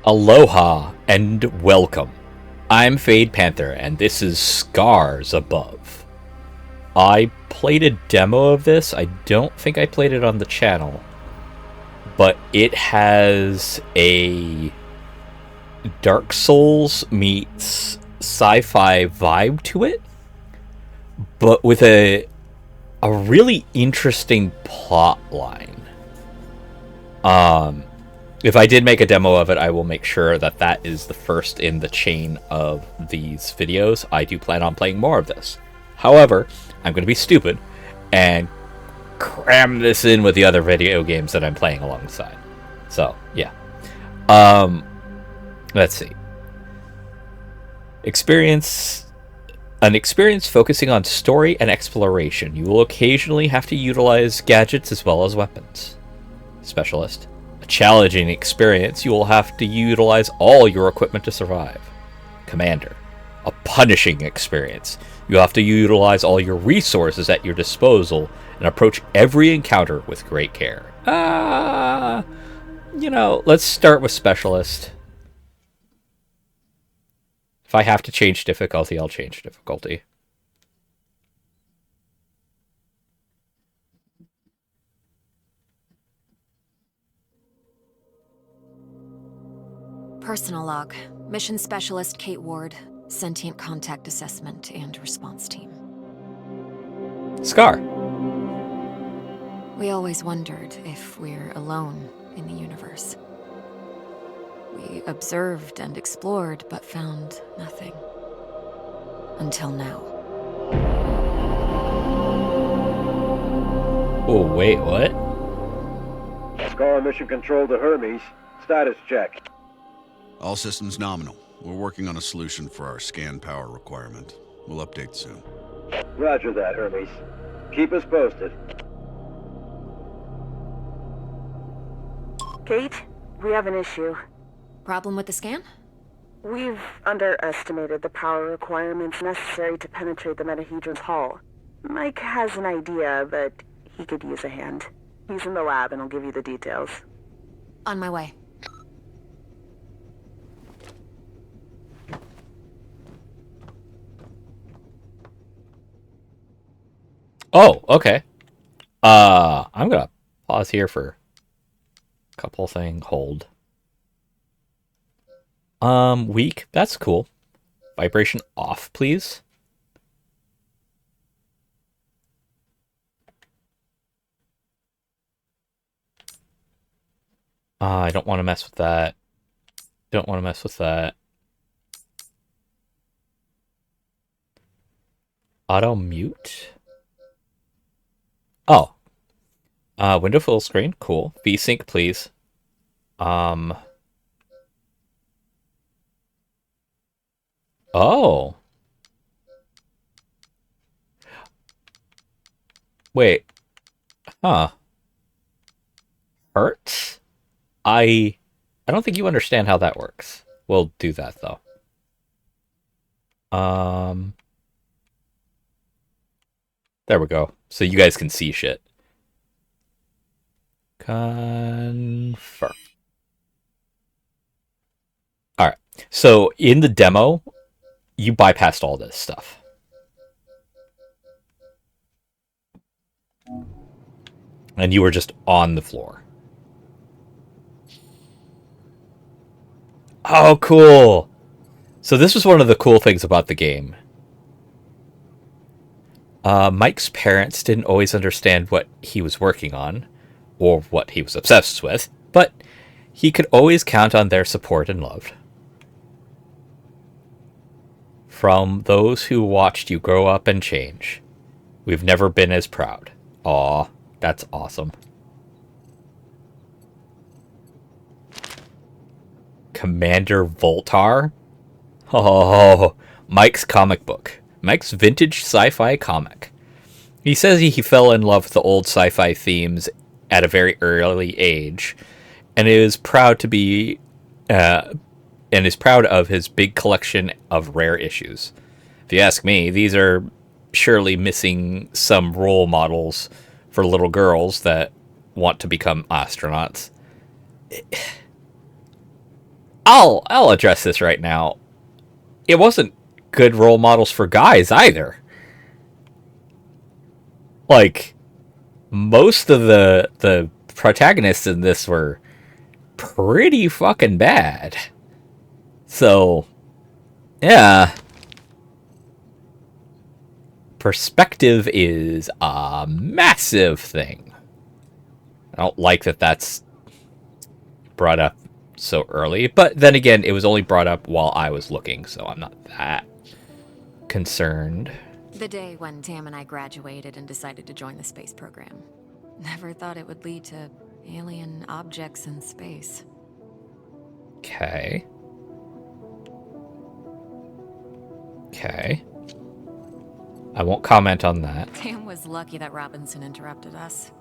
Aloha and welcome. I'm Fade Panther and this is Scars Above. I played a demo of this. I don't think I played it on the channel, but it has a Dark Souls meets sci-fi vibe to it, but with a really interesting plot line. If I did make a demo of it, I will make sure that that is the first in the chain of these videos. I do plan on playing more of this. However, I'm going to be stupid and cram this in with the other video games that I'm playing alongside. So, yeah. Let's see. An experience focusing on story and exploration. You will occasionally have to utilize gadgets as well as weapons. Specialist. A challenging experience. You will have to utilize all your equipment to survive. Commander. A punishing experience. You have to utilize all your resources at your disposal and approach every encounter with great care. Let's start with Specialist. If I have to change difficulty, I'll change difficulty. Personal log. Mission Specialist Kate Ward. Sentient Contact Assessment and Response Team. Scar. We always wondered if we're alone in the universe. We observed and explored, but found nothing. Until now. Oh, wait, what? Scar Mission Control to Hermes. Status check. All systems nominal. We're working on a solution for our scan power requirement. We'll update soon. Roger that, Hermes. Keep us posted. Kate, we have an issue. Problem with the scan? We've underestimated the power requirements necessary to penetrate the Metahedron's hull. Mike has an idea, but he could use a hand. He's in the lab and will give you the details. On my way. Oh, okay. I'm gonna pause here for a couple thing. Hold. Weak. That's cool. Vibration off, please. I don't want to mess with that. Don't want to mess with that. Auto mute. Oh. Window full screen. Cool. VSync, please. Oh. Wait. Huh. Hurts? I don't think you understand how that works. We'll do that, though. There we go. So you guys can see shit. Confirm. Alright. So in the demo, you bypassed all this stuff. And you were just on the floor. Oh, cool! So this was one of the cool things about the game. Mike's parents didn't always understand what he was working on, or what he was obsessed with, but he could always count on their support and love. From those who watched you grow up and change, we've never been as proud. Aw, that's awesome. Commander Voltar? Oh, Mike's comic book. Mike's vintage sci-fi comic. He says he fell in love with the old sci-fi themes at a very early age, and is proud to be, and is proud of his big collection of rare issues. If you ask me, these are surely missing some role models for little girls that want to become astronauts. I'll address this right now. It wasn't good role models for guys either. Like, most of the protagonists in this were pretty fucking bad. So, yeah. Perspective is a massive thing. I don't like that that's brought up so early, but then again, it was only brought up while I was looking, so I'm not that concerned. The day when Tam and I graduated and decided to join the space program. Never thought it would lead to alien objects in space. Okay. I won't comment on that. Tam was lucky that Robinson interrupted us.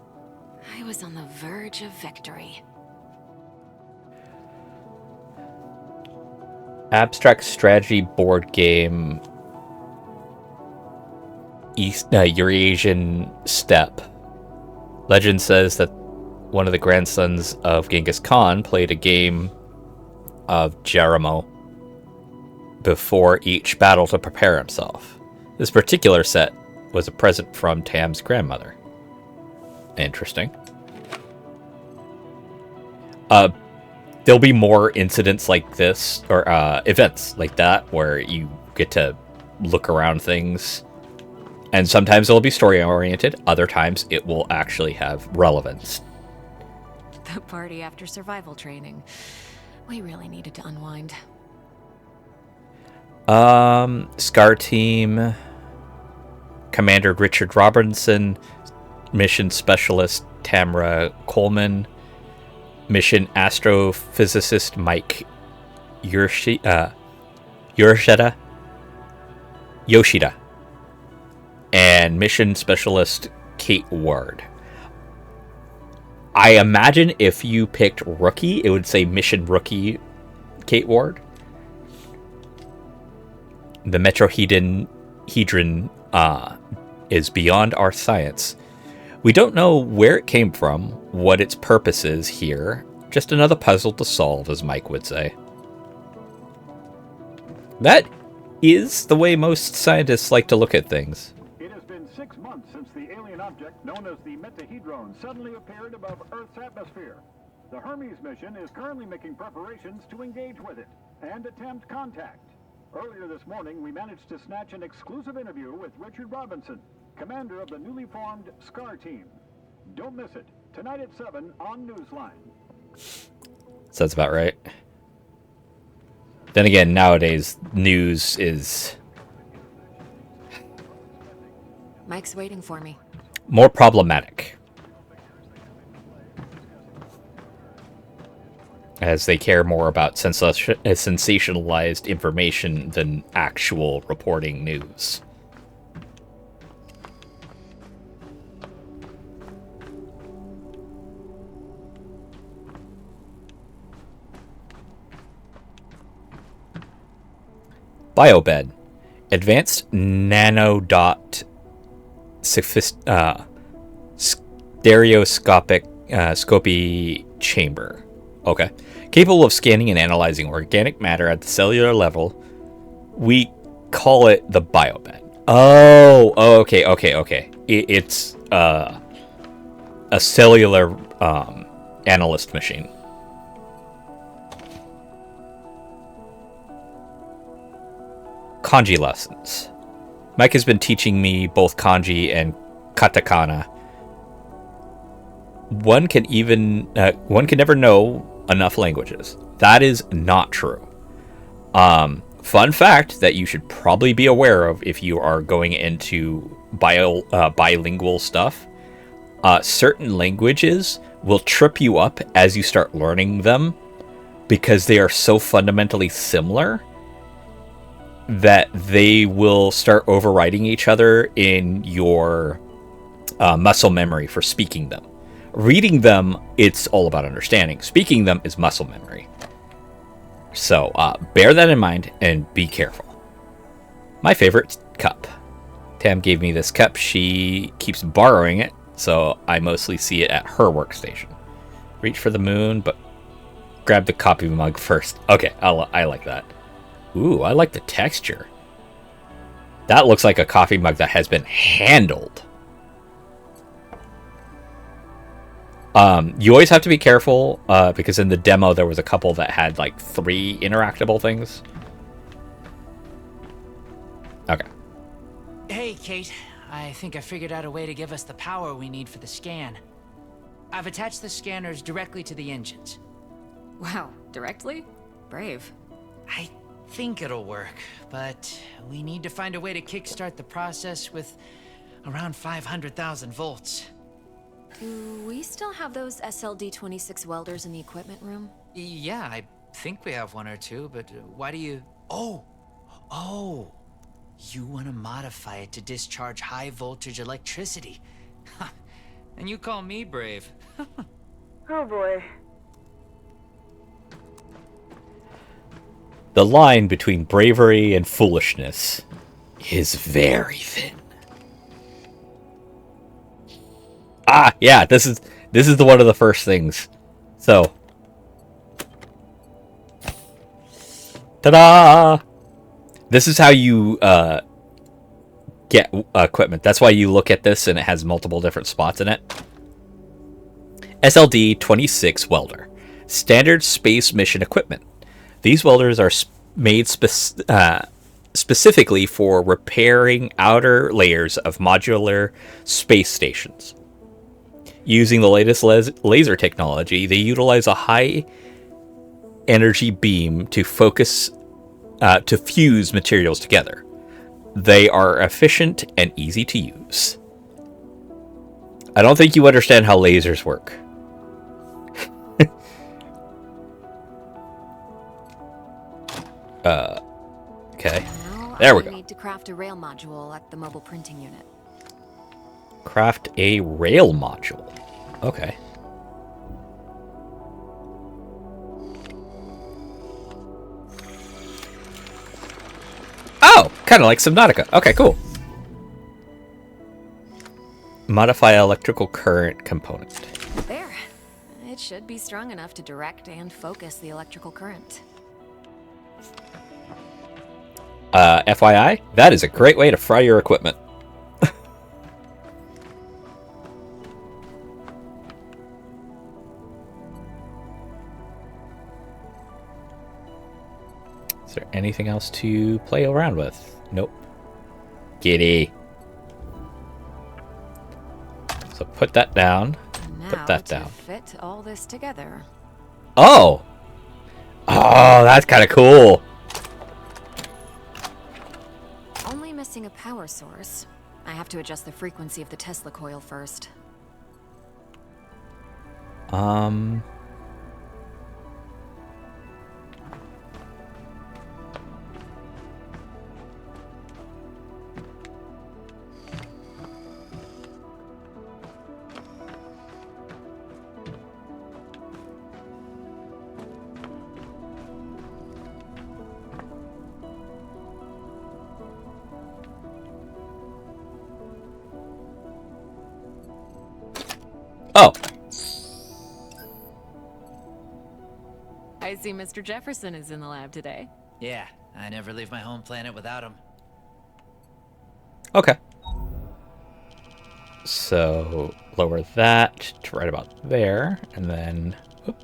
I was on the verge of victory. Abstract strategy board game. Eurasian Steppe. Legend says that one of the grandsons of Genghis Khan played a game of Jeremo before each battle to prepare himself. This particular set was a present from Tam's grandmother. Interesting. There'll be more incidents like this, or events like that, where you get to look around things. And sometimes it'll be story-oriented, other times it will actually have relevance. The party after survival training. We really needed to unwind. Scar Team, Commander Richard Robinson, Mission Specialist Tamara Coleman, Mission Astrophysicist Mike Yoshida, and Mission Specialist Kate Ward. I imagine if you picked Rookie, it would say Mission Rookie Kate Ward. The Metroid is beyond our science. We don't know where it came from, what its purpose is here. Just another puzzle to solve, as Mike would say. That is the way most scientists like to look at things. It has been 6 months since the alien object known as the Metahedron suddenly appeared above Earth's atmosphere. The Hermes mission is currently making preparations to engage with it and attempt contact. Earlier this morning, we managed to snatch an exclusive interview with Richard Robinson, commander of the newly formed SCAR team. Don't miss it. Tonight at 7 on Newsline. Sounds about right. Then again, nowadays, news is Mike's waiting for me. more problematic, as they care more about sensationalized information than actual reporting news. Biobed. Advanced nanodot stereoscopic scopy chamber. Okay. Capable of scanning and analyzing organic matter at the cellular level. We call it the biobed. Oh, okay. It's a cellular analyst machine. Kanji lessons. Mike has been teaching me both kanji and katakana. One can never know enough languages. That is not true. Fun fact that you should probably be aware of if you are going into bilingual stuff. Certain languages will trip you up as you start learning them because they are so fundamentally similar that they will start overriding each other in your muscle memory for speaking them. Reading them, it's all about understanding. Speaking them is muscle memory. So bear that in mind and be careful. My favorite cup. Tam gave me this cup. She keeps borrowing it, so I mostly see it at her workstation. Reach for the moon, but grab the coffee mug first. Okay, I like that. Ooh, I like the texture. That looks like a coffee mug that has been handled. You always have to be careful, because in the demo there was a couple that had like 3 interactable things. Okay. Hey, Kate. I think I figured out a way to give us the power we need for the scan. I've attached the scanners directly to the engines. Wow, directly? Brave. I think it'll work, but we need to find a way to kickstart the process with around 500,000 volts. Do we still have those SLD-26 welders in the equipment room? Yeah, I think we have 1 or 2, but why do you... Oh! You want to modify it to discharge high voltage electricity. And you call me brave. Oh boy. The line between bravery and foolishness is very thin. Ah, yeah, this is the one of the first things. So, ta-da! This is how you get equipment. That's why you look at this and it has multiple different spots in it. SLD-26 welder, standard space mission equipment. These welders are made specifically for repairing outer layers of modular space stations. Using the latest laser technology, they utilize a high energy beam to fuse materials together. They are efficient and easy to use. I don't think you understand how lasers work. Okay. There we go. Need to craft a rail module at the mobile printing unit. Craft a rail module. Okay. Oh, kind of like Subnautica. Okay, cool. Modify electrical current component. There. It should be strong enough to direct and focus the electrical current. FYI, that is a great way to fry your equipment. Is there anything else to play around with? Nope. Giddy. So put that down. Now Put that to down. fit all this together. Oh! Oh, that's kind of cool. Only missing a power source. I have to adjust the frequency of the Tesla coil first. Oh. I see Mr. Jefferson is in the lab today. Yeah, I never leave my home planet without him. Okay. So lower that to right about there, and then whoop.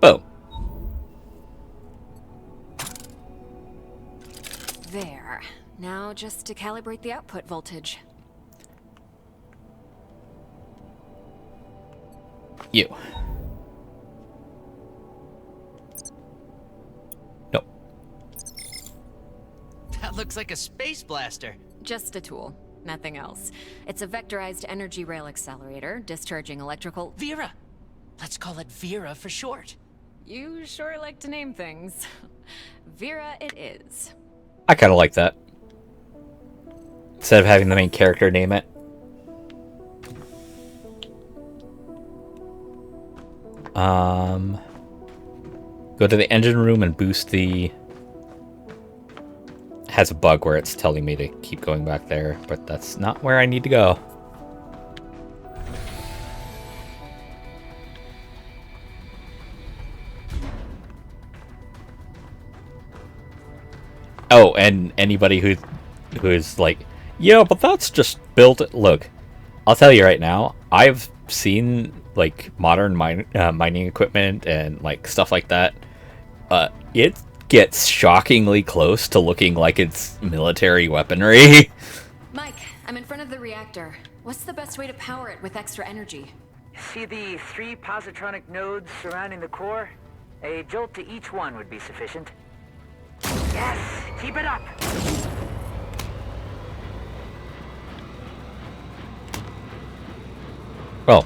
Boom. There. Now just to calibrate the output voltage. You. Nope. That looks like a space blaster. Just a tool. Nothing else. It's a vectorized energy rail accelerator, discharging electrical... Vera! Let's call it Vera for short. You sure like to name things. Vera it is. I kind of like that. Instead of having the main character name it. Go to the engine room and boost the has a bug where it's telling me to keep going back there, but that's not where I need to go. Oh, and anybody who's like, yeah, but that's just built. Look, I'll tell you right now. I've seen like modern mining equipment and like stuff like that. It gets shockingly close to looking like it's military weaponry. Mike, I'm in front of the reactor. What's the best way to power it with extra energy? See the 3 positronic nodes surrounding the core? A jolt to each one would be sufficient. Yes! Keep it up! Well.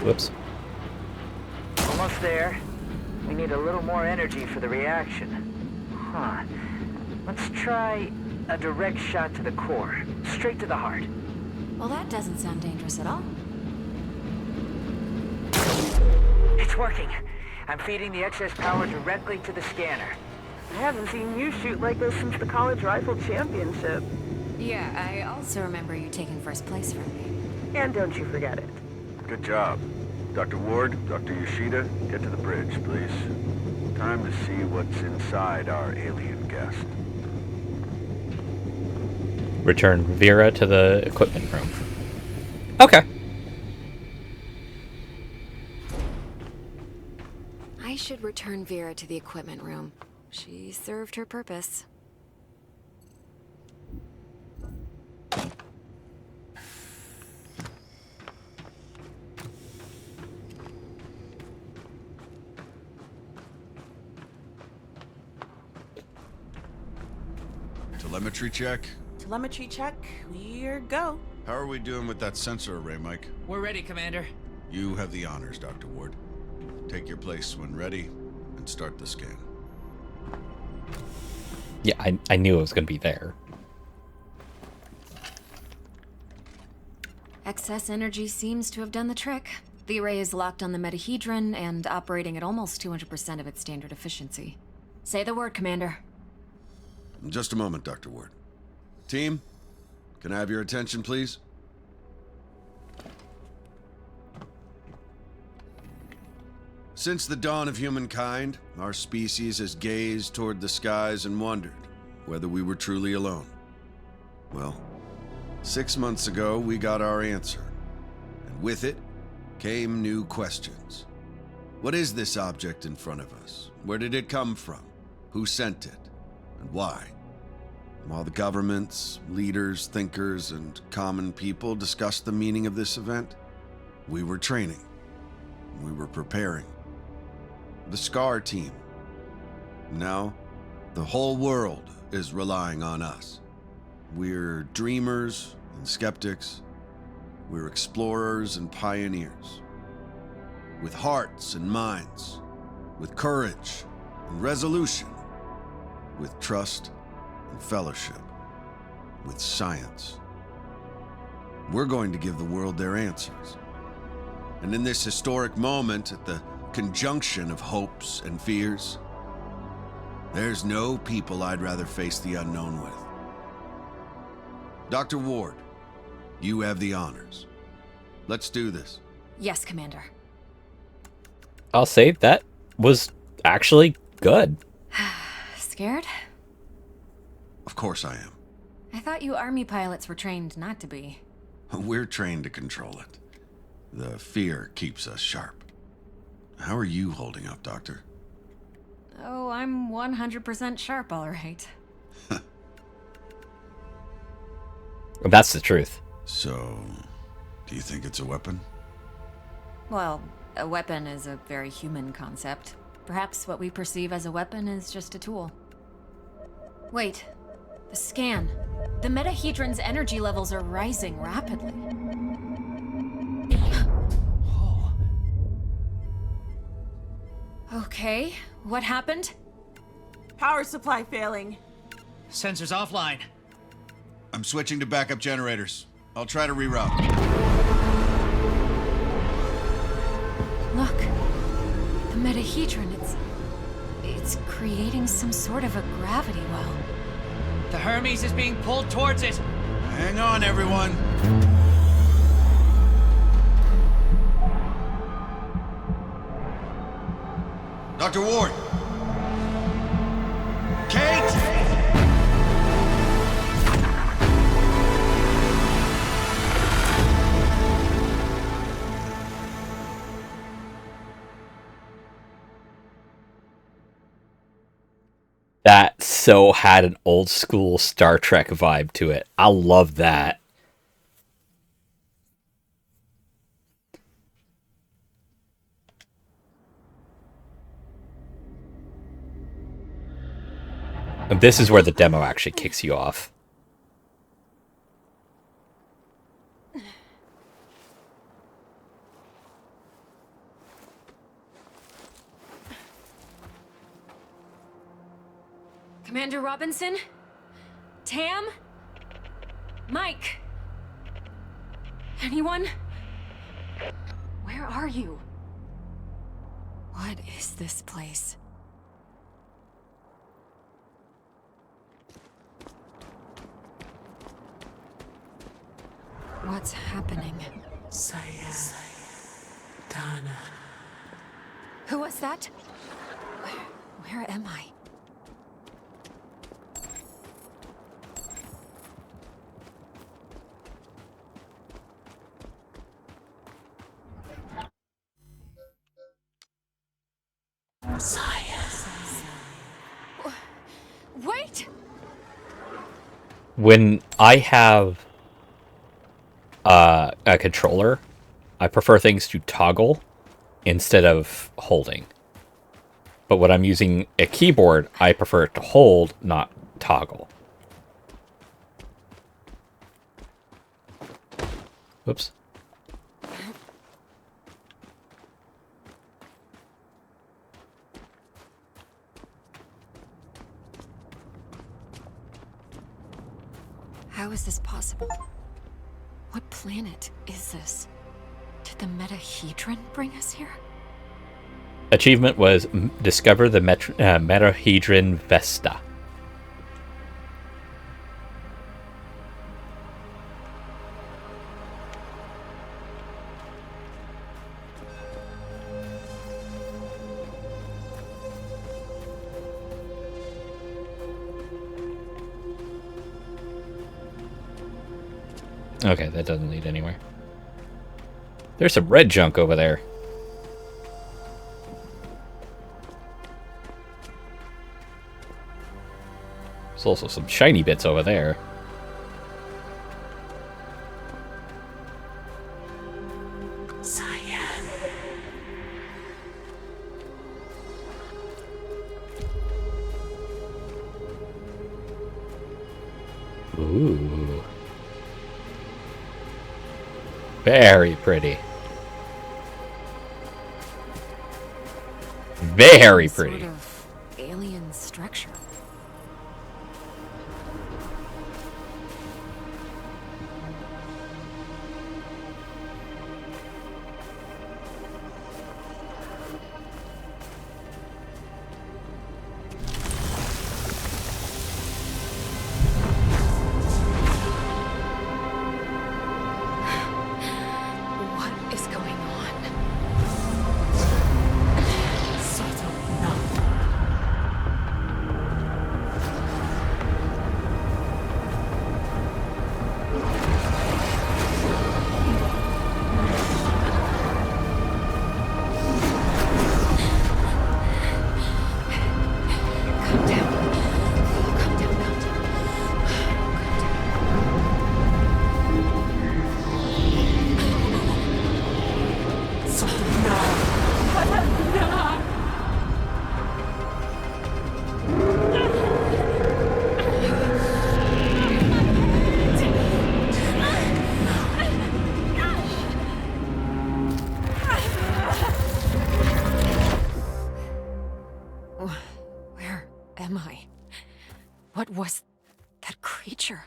Whoops. Almost there. We need a little more energy for the reaction. Huh. Let's try a direct shot to the core. Straight to the heart. Well, that doesn't sound dangerous at all. It's working. I'm feeding the excess power directly to the scanner. I haven't seen you shoot like this since the college rifle championship. Yeah, I also remember you taking first place from me. And don't you forget it. Good job. Dr. Ward, Dr. Yoshida, get to the bridge, please. Time to see what's inside our alien guest. Return Vera to the equipment room. Okay. I should return Vera to the equipment room. She served her purpose. Telemetry check. Telemetry check. We're go. How are we doing with that sensor array, Mike? We're ready, Commander. You have the honors, Dr. Ward. Take your place when ready, and start the scan. Yeah, I knew it was going to be there. Excess energy seems to have done the trick. The array is locked on the metahedron and operating at almost 200% of its standard efficiency. Say the word, Commander. In just a moment, Dr. Ward. Team, can I have your attention, please? Since the dawn of humankind, our species has gazed toward the skies and wondered whether we were truly alone. Well, 6 months ago, we got our answer. And with it came new questions. What is this object in front of us? Where did it come from? Who sent it? And why? While the governments, leaders, thinkers, and common people discussed the meaning of this event, we were training. We were preparing. The SCAR team. Now, the whole world is relying on us. We're dreamers and skeptics. We're explorers and pioneers. With hearts and minds. With courage and resolution. With trust and fellowship. With science. We're going to give the world their answers. And in this historic moment, at the conjunction of hopes and fears, there's no people I'd rather face the unknown with. Dr. Ward, you have the honors. Let's do this. Yes, Commander. I'll say that was actually good. Scared? Of course I am. I thought you Army pilots were trained not to be. We're trained to control it. The fear keeps us sharp. How are you holding up, Doctor? Oh, I'm 100% sharp, all right. That's the truth. So, do you think it's a weapon? Well, a weapon is a very human concept. Perhaps what we perceive as a weapon is just a tool. Wait. The scan. The metahedron's energy levels are rising rapidly. Okay, what happened? Power supply failing. Sensors offline. I'm switching to backup generators. I'll try to reroute. Look. The metahedron, it's It's creating some sort of a gravity well. The Hermes is being pulled towards it. Hang on, everyone. Dr. Ward. Kate! That so had an old school Star Trek vibe to it. I love that. And this is where the demo actually kicks you off. Commander Robinson? Tam? Mike? Anyone? Where are you? What is this place? What's happening? Dana. Who was that? Where am I? Wait! When I have a controller, I prefer things to toggle instead of holding. But when I'm using a keyboard, I prefer it to hold, not toggle. Whoops. How is this possible? What planet is this? Did the Metahedron bring us here? Achievement was discover the Metahedron Vesta. Okay, that doesn't lead anywhere. There's some red junk over there. There's also some shiny bits over there. Cyan. Ooh. Very pretty. Very pretty. Sort of alien structure. What is going on? Calm down. Calm down, calm down. Where am I? What was that creature?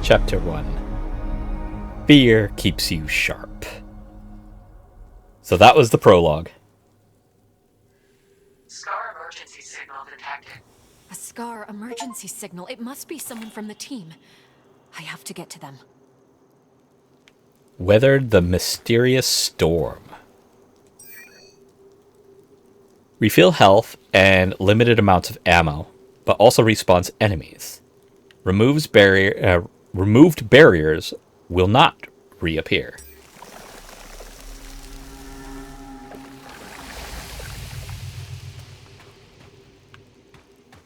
Chapter 1. Fear keeps you sharp. So that was the prologue. Scar emergency signal detected. A Scar emergency signal. It must be someone from the team. I have to get to them. Weathered the mysterious storm. Refill health and limited amounts of ammo, but also respawns enemies. Removed barriers will not reappear.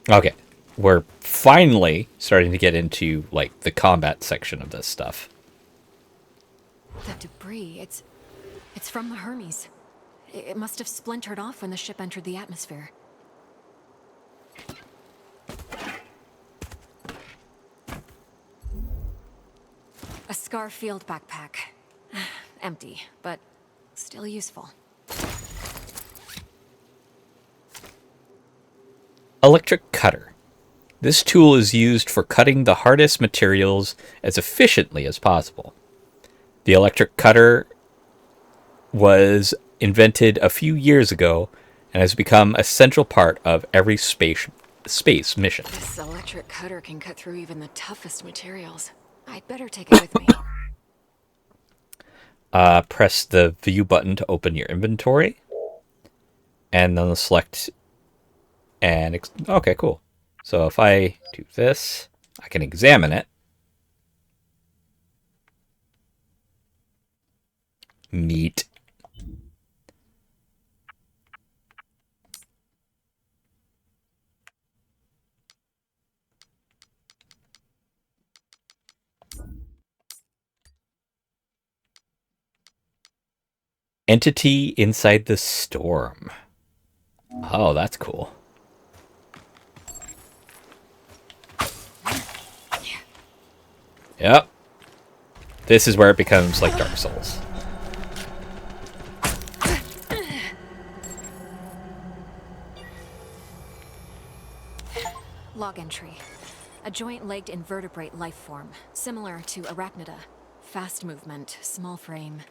Okay, we're finally starting to get into, like, the combat section of this stuff. The debris, it's from the Hermes. It must have splintered off when the ship entered the atmosphere. A Scar field backpack. Empty, but still useful. Electric cutter. This tool is used for cutting the hardest materials as efficiently as possible. The electric cutter was invented a few years ago and has become a central part of every space mission. This electric cutter can cut through even the toughest materials. I'd better take it with me. Press the view button to open your inventory. And then select and... okay, cool. So if I do this, I can examine it. Neat. Entity inside the storm. Oh, that's cool. Yep. This is where it becomes like Dark Souls. Log entry. A joint-legged invertebrate life form, similar to Arachnida. Fast movement, small frame.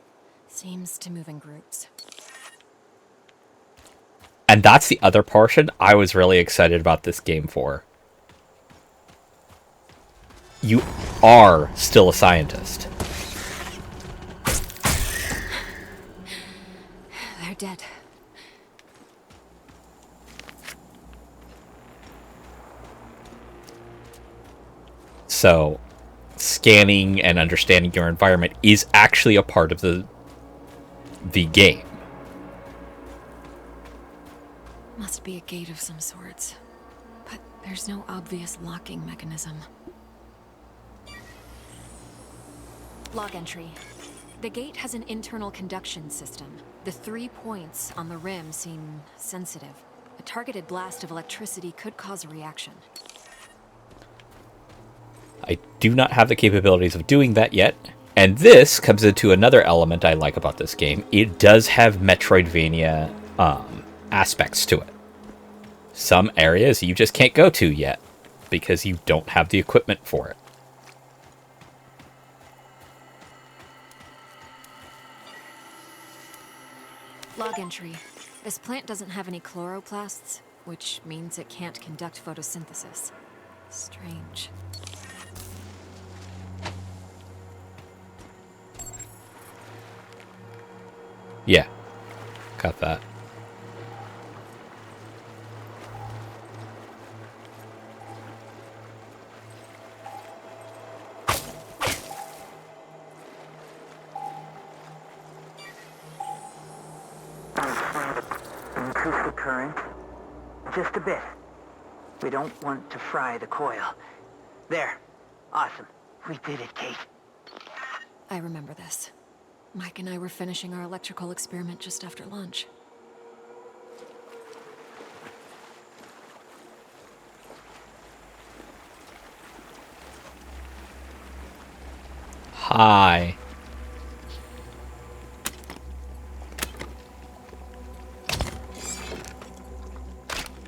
Seems to move in groups. And that's the other portion I was really excited about this game for. You are still a scientist. They're dead. So, scanning and understanding your environment is actually a part of the game. Must be a gate of some sorts. But there's no obvious locking mechanism. Log entry. The gate has an internal conduction system. The 3 points on the rim seem sensitive. A targeted blast of electricity could cause a reaction. I do not have the capabilities of doing that yet. And this comes into another element I like about this game. It does have Metroidvania aspects to it. Some areas you just can't go to yet because you don't have the equipment for it. Log entry. This plant doesn't have any chloroplasts, which means it can't conduct photosynthesis. Strange. Yeah, got that. Increase the current. Just a bit. We don't want to fry the coil. There. Awesome. We did it, Kate. I remember this. Mike and I were finishing our electrical experiment just after lunch. Hi.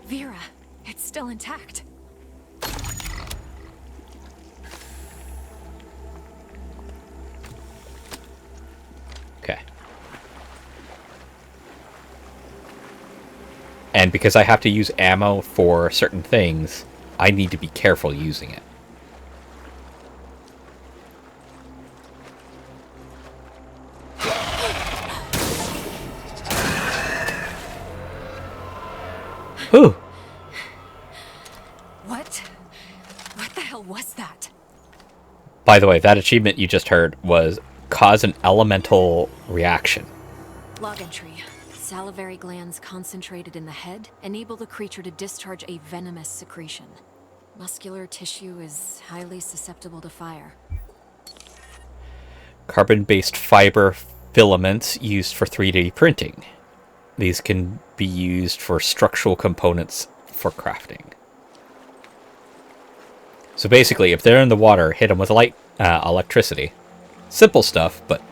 Vera, it's still intact. And because I have to use ammo for certain things, I need to be careful using it. Whew. What? What the hell was that? By the way, that achievement you just heard was cause an elemental reaction. Log entry. Salivary glands concentrated in the head enable the creature to discharge a venomous secretion. Muscular tissue is highly susceptible to fire. Carbon-based fiber filaments used for 3D printing. These can be used for structural components for crafting. So basically, if they're in the water, hit them with light electricity. Simple stuff, but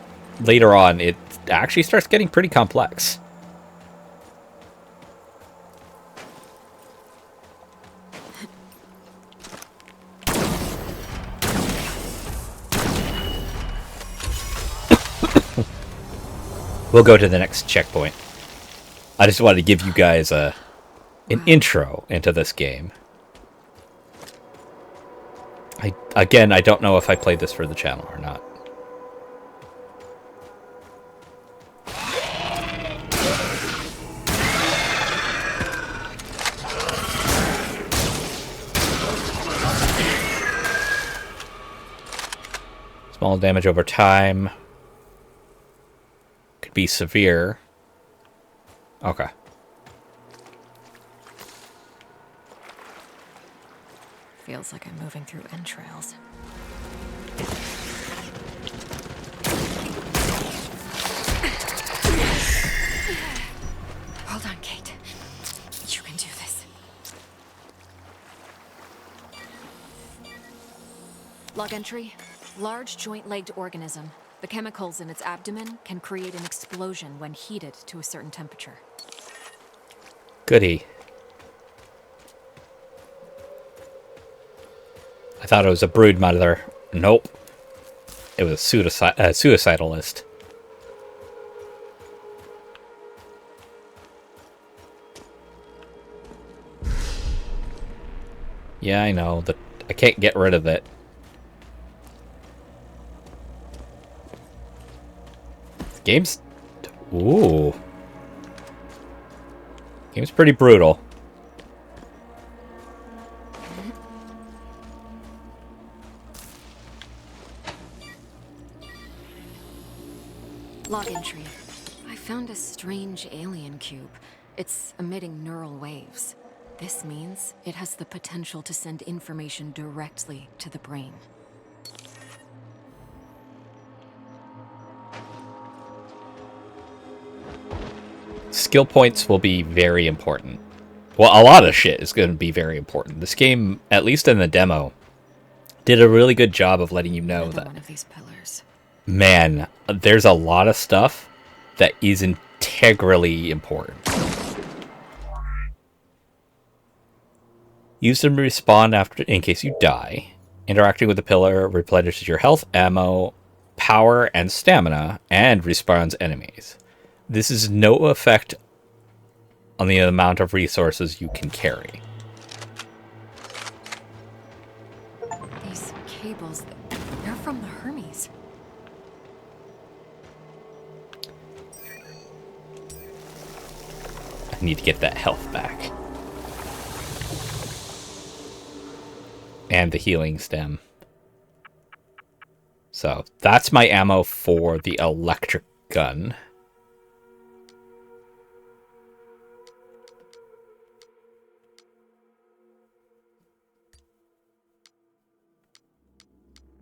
later on, it actually starts getting pretty complex. We'll go to the next checkpoint. I just wanted to give you guys an intro into this game. I don't know if I played this for the channel or not. Small damage over time. Could be severe. Okay. Feels like I'm moving through entrails. Hold on, Kate. You can do this. Log entry. Large joint-legged organism. The chemicals in its abdomen can create an explosion when heated to a certain temperature. Goody. I thought it was a brood mother. Nope. It was a suicidalist. Yeah, I know. I can't get rid of it. Game's... Ooh. Game's pretty brutal. Log entry. I found a strange alien cube. It's emitting neural waves. This means it has the potential to send information directly to the brain. Skill points will be very important. Well, a lot of shit is going to be very important. This game, at least in the demo, did a really good job of letting you know that, One of these pillars. man, there's a lot of stuff that is integrally important. Use them to respawn after in case you die. Interacting with the pillar replenishes your health, ammo, power, and stamina, and respawns enemies. This is no effect on the amount of resources you can carry. These cables, they're from the Hermes. I need to get that health back. And the healing stem. So, that's my ammo for the electric gun.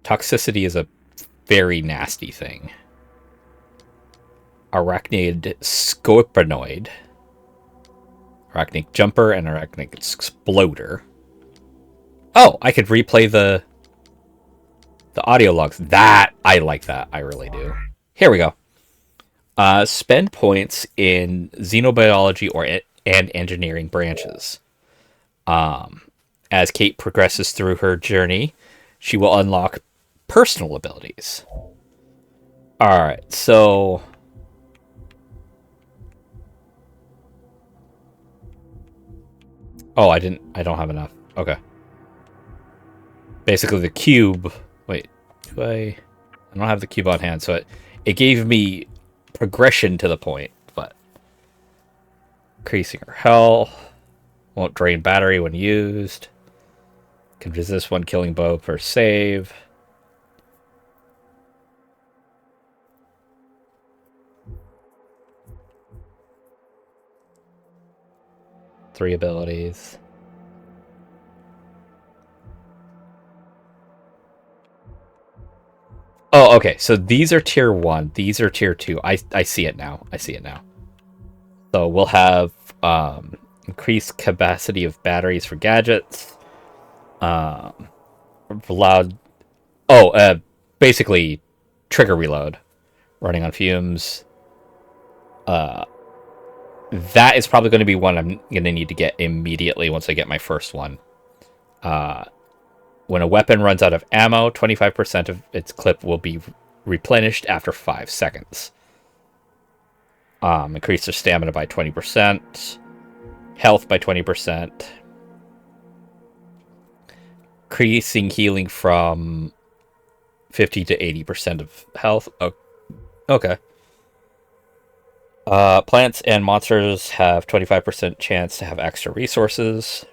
Toxicity is a very nasty thing. Arachnid scorpionoid. Arachnid jumper and arachnid exploder. Oh, I could replay the audio logs. That, I like that. I really do. Here we go. Spend points in xenobiology and engineering branches. As Kate progresses through her journey, she will unlock personal abilities. Alright, so... Oh, I don't have enough. Okay. Basically, the cube. Wait, do I don't have the cube on hand, so it gave me progression to the point, but increasing her health, won't drain battery when used, can resist one killing blow per save. Three abilities. Oh, okay. So these are tier 1. These are tier 2. I see it now. I see it now. So we'll have increased capacity of batteries for gadgets. Allowed. Oh, basically trigger reload. Running on fumes. That is probably going to be one I'm going to need to get immediately once I get my first one. When a weapon runs out of ammo, 25% of its clip will be replenished after 5 seconds. Increase their stamina by 20%. Health by 20%. Increasing healing from 50 to 80% of health. Oh, okay. Plants and monsters have 25% chance to have extra resources.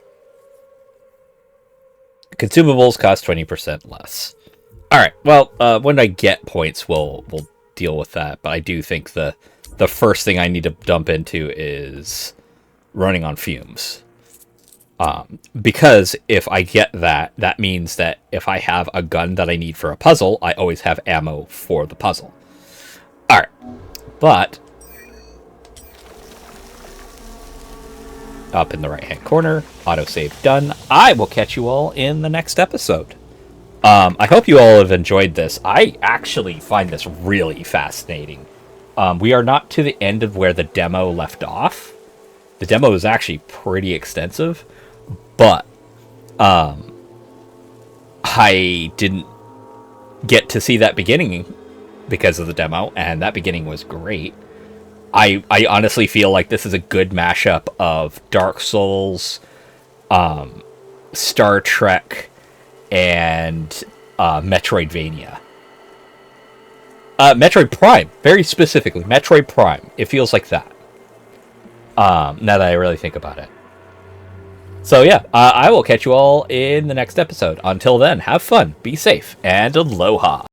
Consumables cost 20% less. Alright, well, when I get points, we'll deal with that. But I do think the first thing I need to dump into is running on fumes. Because if I get that, that means that if I have a gun that I need for a puzzle, I always have ammo for the puzzle. Alright, but up in the right-hand corner, autosave done. I will catch you all in the next episode. I hope you all have enjoyed this. I actually find this really fascinating. We are not to the end of where the demo left off. The demo is actually pretty extensive, but I didn't get to see that beginning because of the demo, and that beginning was great. I honestly feel like this is a good mashup of Dark Souls, Star Trek, and Metroidvania. Metroid Prime, very specifically. Metroid Prime. It feels like that. Now that I really think about it. So yeah, I will catch you all in the next episode. Until then, have fun, be safe, and aloha.